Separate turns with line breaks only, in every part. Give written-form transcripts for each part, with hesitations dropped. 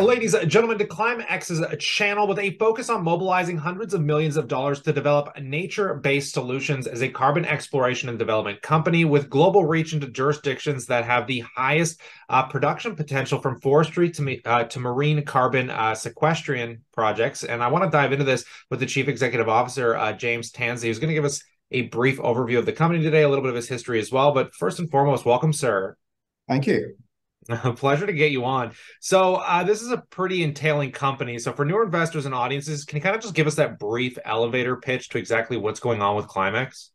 ladies and gentlemen, to Klimat is a channel with a focus on mobilizing hundreds of millions of dollars to develop nature-based solutions as a carbon exploration and development company with global reach into jurisdictions that have the highest production potential, from forestry to marine carbon sequestration projects. And I want to dive into this with the Chief Executive Officer, James Tansey, who's going to give us a brief overview of the company today, a little bit of his history as well. But first and foremost, welcome, sir.
Thank you.
A pleasure to get you on. So this is a pretty entailing company. So for newer investors and audiences, can you kind of just give us that brief elevator pitch to exactly what's going on with Klimat?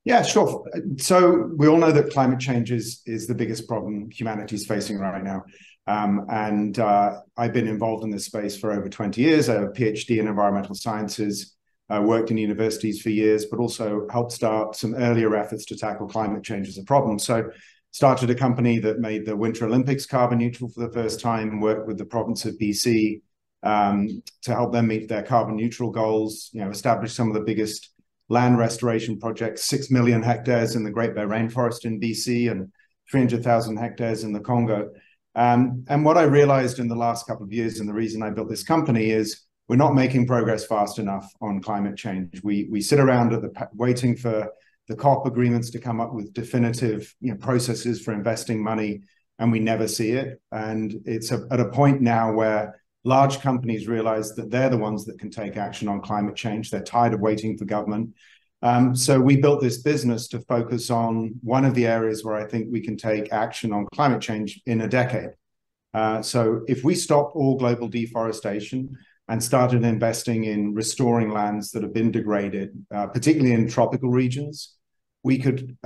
Yeah, sure. So we all know that climate change is the biggest problem humanity is facing right now. I've been involved in this space for over 20 years. I have a PhD in environmental sciences, worked in universities for years, but also helped start some earlier efforts to tackle climate change as a problem. So started a company that made the Winter Olympics carbon neutral for the first time, worked with the province of BC to help them meet their carbon neutral goals, established some of the biggest land restoration projects, 6 million hectares in the Great Bear Rainforest in BC and 300,000 hectares in the Congo. And what I realized in the last couple of years, and the reason I built this company, is we're not making progress fast enough on climate change. We sit around waiting for the COP agreements to come up with definitive processes for investing money, and we never see it. And it's at a point now where large companies realize that they're the ones that can take action on climate change. They're tired of waiting for government. So we built this business to focus on one of the areas where I think we can take action on climate change in a decade. So if we stopped all global deforestation and started investing in restoring lands that have been degraded, particularly in tropical regions, we could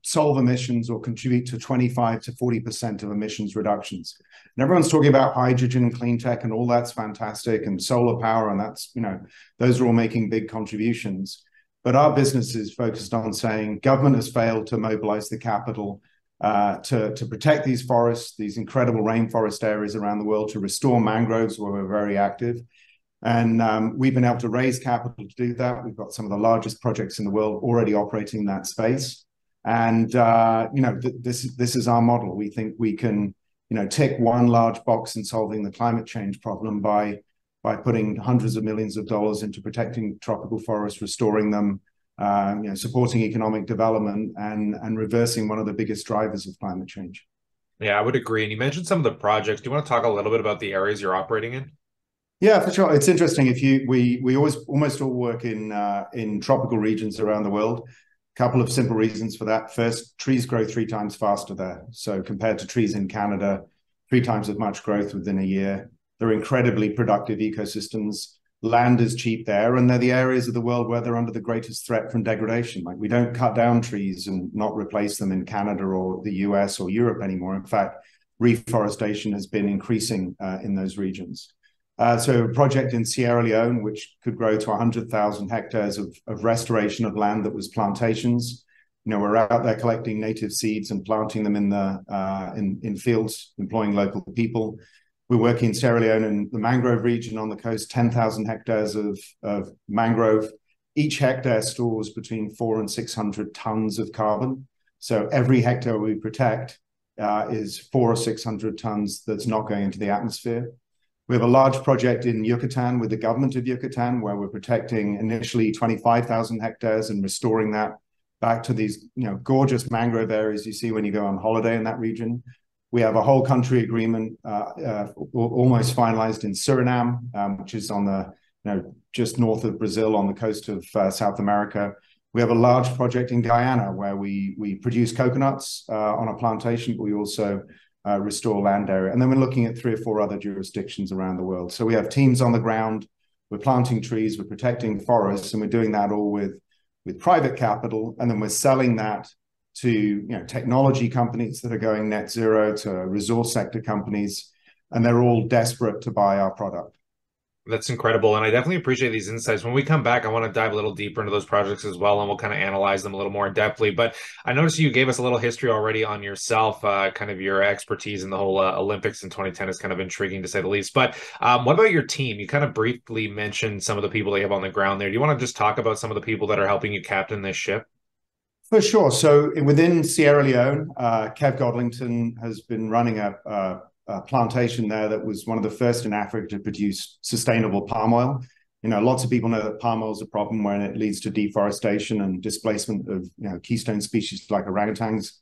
solve emissions or contribute to 25 to 40% of emissions reductions. And everyone's talking about hydrogen and clean tech, and all that's fantastic, and solar power, and that's, those are all making big contributions. But our business is focused on saying government has failed to mobilize the capital to protect these forests, these incredible rainforest areas around the world, to restore mangroves where we're very active. And we've been able to raise capital to do that. We've got some of the largest projects in the world already operating in that space. And, this is our model. We think we can, tick one large box in solving the climate change problem by putting hundreds of millions of dollars into protecting tropical forests, restoring them, supporting economic development, and reversing one of the biggest drivers of climate change.
Yeah, I would agree. And you mentioned some of the projects. Do you want to talk a little bit about the areas you're operating in?
Yeah, for sure. It's interesting. We always almost all work in tropical regions around the world. A couple of simple reasons for that. First, trees grow 3 times faster there. So compared to trees in Canada, 3 times as much growth within a year. They're incredibly productive ecosystems. Land is cheap there, and they're the areas of the world where they're under the greatest threat from degradation. Like, we don't cut down trees and not replace them in Canada or the US or Europe anymore. In fact, reforestation has been increasing in those regions. So a project in Sierra Leone, which could grow to 100,000 hectares of restoration of land that was plantations. We're out there collecting native seeds and planting them in fields, employing local people. We're working in Sierra Leone in the mangrove region on the coast, 10,000 hectares of mangrove. Each hectare stores between 400 and 600 tons of carbon. So every hectare we protect is 400 or 600 tons that's not going into the atmosphere. We have a large project in Yucatan with the government of Yucatan, where we're protecting initially 25,000 hectares and restoring that back to these gorgeous mangrove areas you see when you go on holiday in that region. We have a whole country agreement almost finalized in Suriname, which is on the just north of Brazil on the coast of South America. We have a large project in Guyana where we produce coconuts on a plantation, but we also restore land area. And then we're looking at 3 or 4 other jurisdictions around the world. So we have teams on the ground, we're planting trees, we're protecting forests, and we're doing that all with private capital. And then we're selling that to technology companies that are going net zero, to resource sector companies, and they're all desperate to buy our product.
That's incredible. And I definitely appreciate these insights. When we come back, I want to dive a little deeper into those projects as well, and we'll kind of analyze them a little more in depthly. But I noticed you gave us a little history already on yourself, kind of your expertise in the whole Olympics in 2010 is kind of intriguing to say the least. But what about your team? You kind of briefly mentioned some of the people that you have on the ground there. Do you want to just talk about some of the people that are helping you captain this ship?
For sure. So within Sierra Leone, Kev Godlington has been running a plantation there that was one of the first in Africa to produce sustainable palm oil. Lots of people know that palm oil is a problem when it leads to deforestation and displacement of keystone species like orangutans.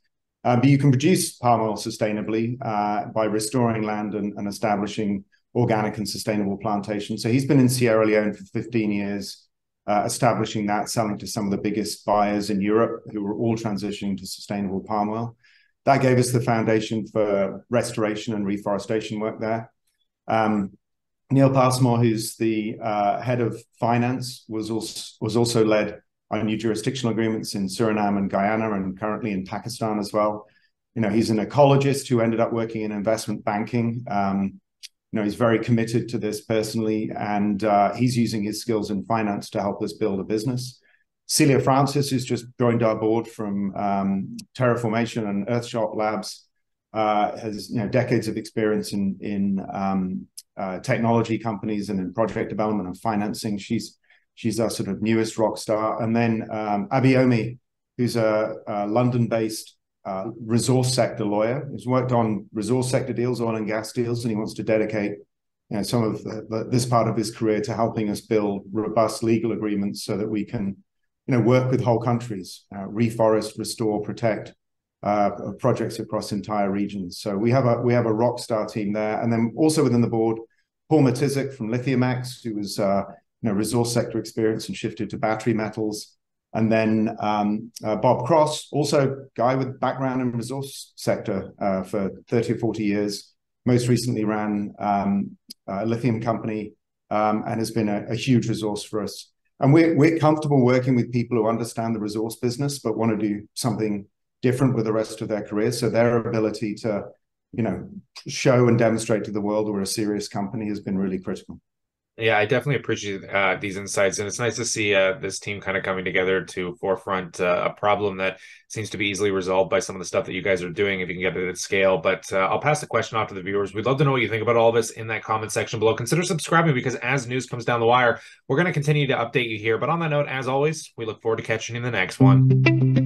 But you can produce palm oil sustainably by restoring land and establishing organic and sustainable plantations. So he's been in Sierra Leone for 15 years, establishing that, selling to some of the biggest buyers in Europe who were all transitioning to sustainable palm oil. That gave us the foundation for restoration and reforestation work there. Neil Passmore, who's the head of finance, was also led our new jurisdictional agreements in Suriname and Guyana, and currently in Pakistan as well. He's an ecologist who ended up working in investment banking. He's very committed to this personally, and he's using his skills in finance to help us build a business. Celia Francis, who's just joined our board from Terraformation and Earthshot Labs, has decades of experience in technology companies and in project development and financing. She's our sort of newest rock star. And then Abiomi, who's a London-based resource sector lawyer, who's worked on resource sector deals, oil and gas deals, and he wants to dedicate some of this part of his career to helping us build robust legal agreements so that we can work with whole countries, reforest, restore, protect projects across entire regions. So we have a rock star team there. And then also within the board, Paul Matizik from LithiumX, who was resource sector experience and shifted to battery metals. And then Bob Cross, also a guy with background in resource sector for 30 or 40 years, most recently ran a lithium company and has been a huge resource for us. And we're comfortable working with people who understand the resource business, but want to do something different with the rest of their career. So their ability to, show and demonstrate to the world we're a serious company has been really critical.
Yeah, I definitely appreciate these insights, and it's nice to see this team kind of coming together to forefront a problem that seems to be easily resolved by some of the stuff that you guys are doing if you can get it at scale. But I'll pass the question off to the viewers. We'd love to know what you think about all this in that comment section below. Consider subscribing, because as news comes down the wire, we're going to continue to update you here. But on that note, as always, we look forward to catching you in the next one.